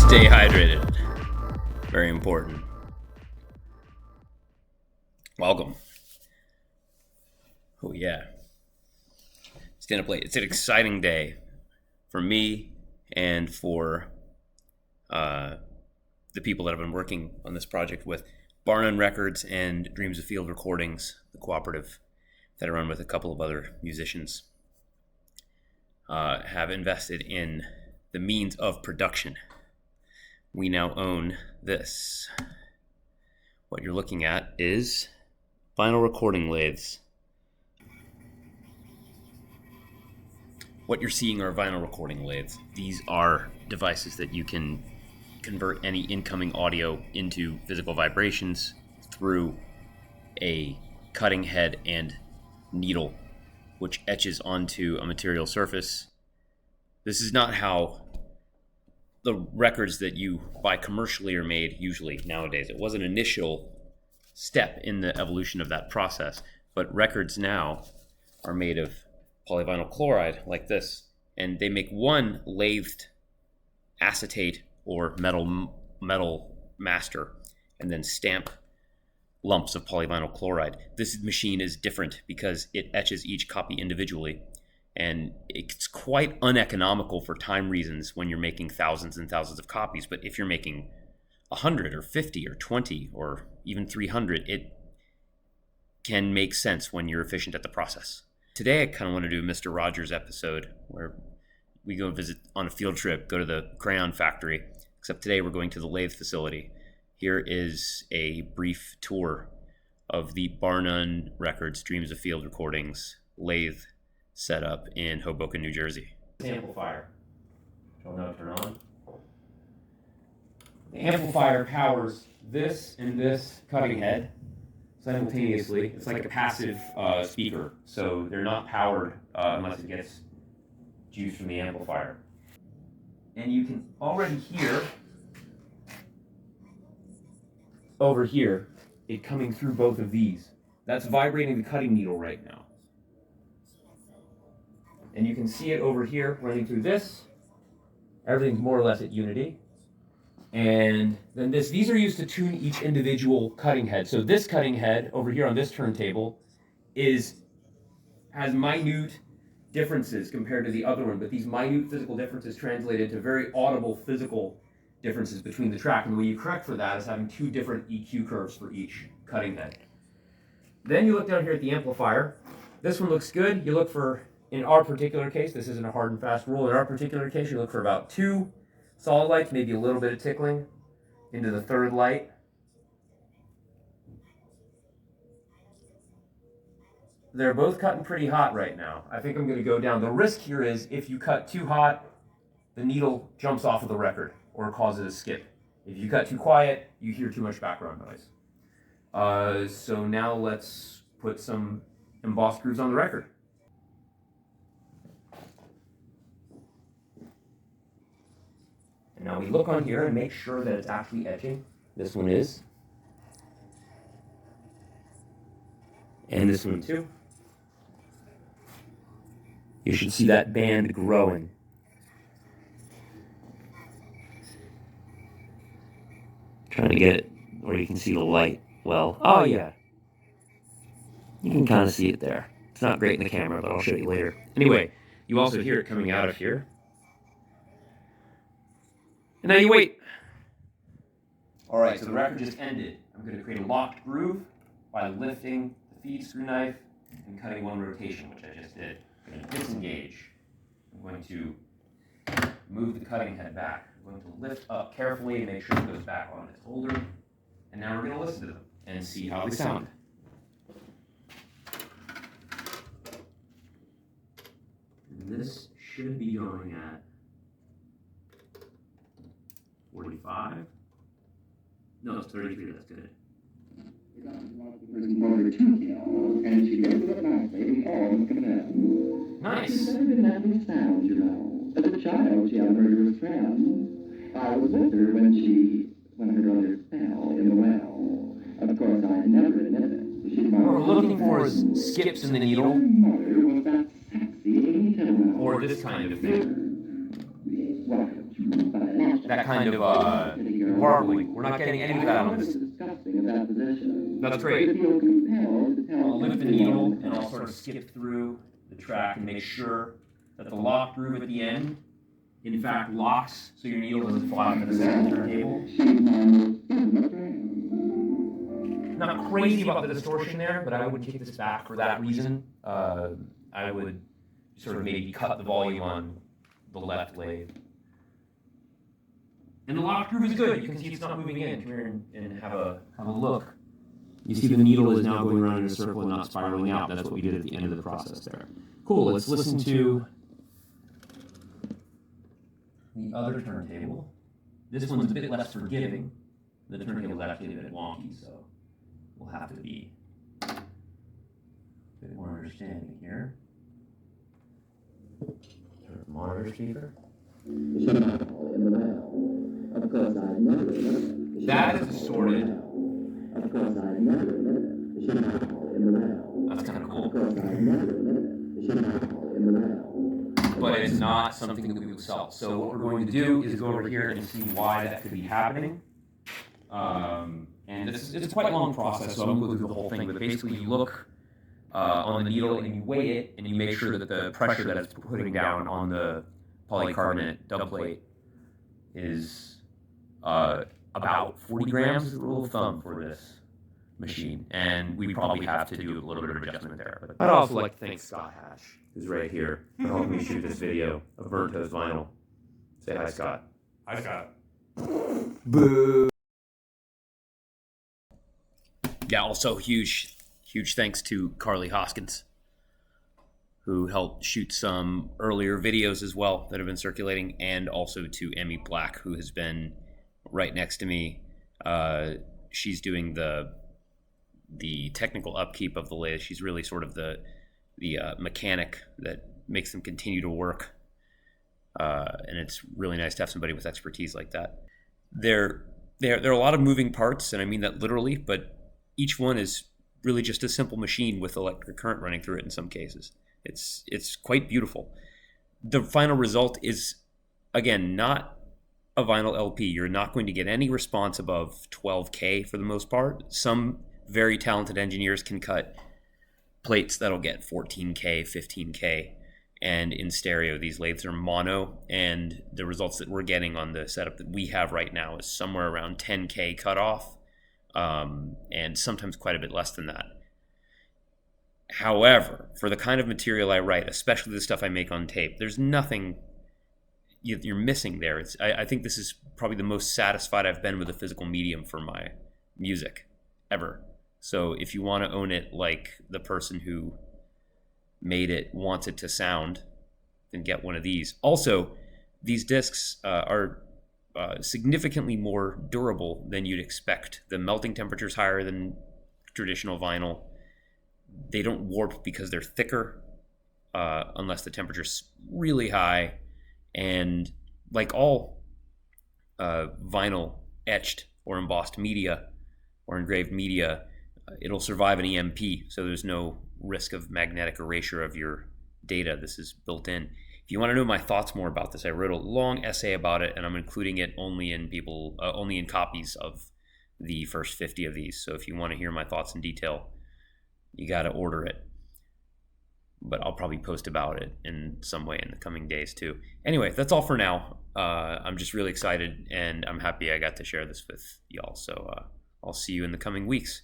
Stay hydrated. Very important. Welcome. Oh yeah. Stand up late. It's an exciting day for me and for the people that I've been working on this project with. Bar None Records and Dreams of Field Recordings, the cooperative that I run with a couple of other musicians, have invested in the means of production. We now own this. What you're looking at is vinyl recording lathes. What you're seeing are vinyl recording lathes. These are devices that you can convert any incoming audio into physical vibrations through a cutting head and needle, which etches onto a material surface. This is not how the records that you buy commercially are made usually nowadays. It was an initial step in the evolution of that process, but records now are made of polyvinyl chloride like this, and they make one lathed acetate or metal master and then stamp lumps of polyvinyl chloride. This machine is different because it etches each copy individually, and it's quite uneconomical for time reasons when you're making thousands and thousands of copies. But if you're making 100 or 50 or 20 or even 300, it can make sense when you're efficient at the process. Today I kind of want to do a Mr. Rogers episode where we go visit on a field trip, go to the crayon factory, except today we're going to the lathe facility. Here is a brief tour of the Bar None Records Dreams of Field Recordings lathe setup in Hoboken, New Jersey. Amplifier, which I'll now turn on. The amplifier powers this and this cutting head simultaneously. It's like a passive speaker, so they're not powered unless it gets juice from the amplifier. And you can already hear over here it coming through both of these. That's vibrating the cutting needle right now. And you can see it over here running through this. Everything's more or less at unity. And then these are used to tune each individual cutting head. So this cutting head over here on this turntable has minute differences compared to the other one, but these minute physical differences translate into very audible physical differences between the track. And the way you correct for that is having two different EQ curves for each cutting head. Then you look down here at the amplifier. This one looks good. You look for, in our particular case, this isn't a hard and fast rule. In our particular case, you look for about 2 solid lights, maybe a little bit of tickling into the third light. They're both cutting pretty hot right now. I think I'm going to go down. The risk here is if you cut too hot, the needle jumps off of the record or causes a skip. If you cut too quiet, you hear too much background noise. So now let's put some embossed grooves on the record. And now we look on here and make sure that it's actually etching. This one is. And this one too. You should see that band growing. Trying to get it where you can see the light well. Oh yeah. You can kind of see it there. It's not great in the camera, but I'll show you later. Anyway, you also hear it coming out of here. And now you wait. All right, so the record just ended. I'm going to create a locked groove by lifting the feed screw knife and cutting one rotation, which I just did. I'm going to disengage. I'm going to move the cutting head back. I'm going to lift up carefully and make sure it goes back on its holder. And now we're going to listen to them and see how they sound. And this should be going at 45. No, it's 33, that's good. Nice. As a child, she had a murderous friend. I was with her when her brother fell in the well. Of course, I never admitted it. What we're looking for is skips in the needle. Or this kind of thing. that kind of warbling. We're not getting any of that on this. That's great. I'll lift the needle and I'll sort of skip through the track and make sure that the lock groove at the end, in fact, locks so your needle doesn't fly into the second turntable. Not crazy about the distortion there, but I would kick this back for that reason. I would sort of maybe cut the volume on the left lathe. And the lock groove is good. You can see it's not moving in. Come here and have a look. You see the needle is now going around in a circle and not spiraling out. That's what we did at the end of the process there. Cool, let's listen to the other turntable. This one's a bit less forgiving. The turntable is actually a bit wonky, so we'll have to be a bit more understanding here. Turn the monitor speaker. That is distorted. That's kind of cool. But it's not something that we would sell. So what we're going to do is go over here and see why that could be happening. And it's quite a long process, so I won't go through the whole thing, but basically you look on the needle and you weigh it and you make sure that the pressure that it's putting down on the polycarbonate dub plate is about 40 grams, is the rule of thumb for this machine, and we probably have to do a little bit of adjustment there. But I'd also like to thank Scott Hash, who's right here, for helping me shoot this video of Burnt Toast Vinyl. Say hi, Scott. Hi, Scott. Boo! Yeah, also huge thanks to Carly Hoskins, who helped shoot some earlier videos as well that have been circulating, and also to Emmy Black, who has been right next to me. She's doing the technical upkeep of the lathe. She's really sort of the mechanic that makes them continue to work. And it's really nice to have somebody with expertise like that. There are a lot of moving parts, and I mean that literally, but each one is really just a simple machine with electric current running through it in some cases. It's quite beautiful. The final result is, again, not a vinyl LP. You're not going to get any response above 12K for the most part. Some very talented engineers can cut plates that'll get 14K, 15K, and in stereo, these lathes are mono, and the results that we're getting on the setup that we have right now is somewhere around 10K cutoff, and sometimes quite a bit less than that. However, for the kind of material I write, especially the stuff I make on tape, there's nothing you're missing there. I think this is probably the most satisfied I've been with a physical medium for my music ever. So if you want to own it like the person who made it wants it to sound, then get one of these. Also, these discs are significantly more durable than you'd expect. The melting temperature is higher than traditional vinyl. They don't warp because they're thicker, unless the temperature's really high. And like all vinyl etched or embossed media or engraved media, it'll survive an EMP, so there's no risk of magnetic erasure of your data. This is built in. If you want to know my thoughts more about this, I wrote a long essay about it, and I'm including it only in copies of the first 50 of these. So if you want to hear my thoughts in detail, you got to order it. But I'll probably post about it in some way in the coming days too. Anyway, that's all for now. I'm just really excited, and I'm happy I got to share this with y'all. So I'll see you in the coming weeks.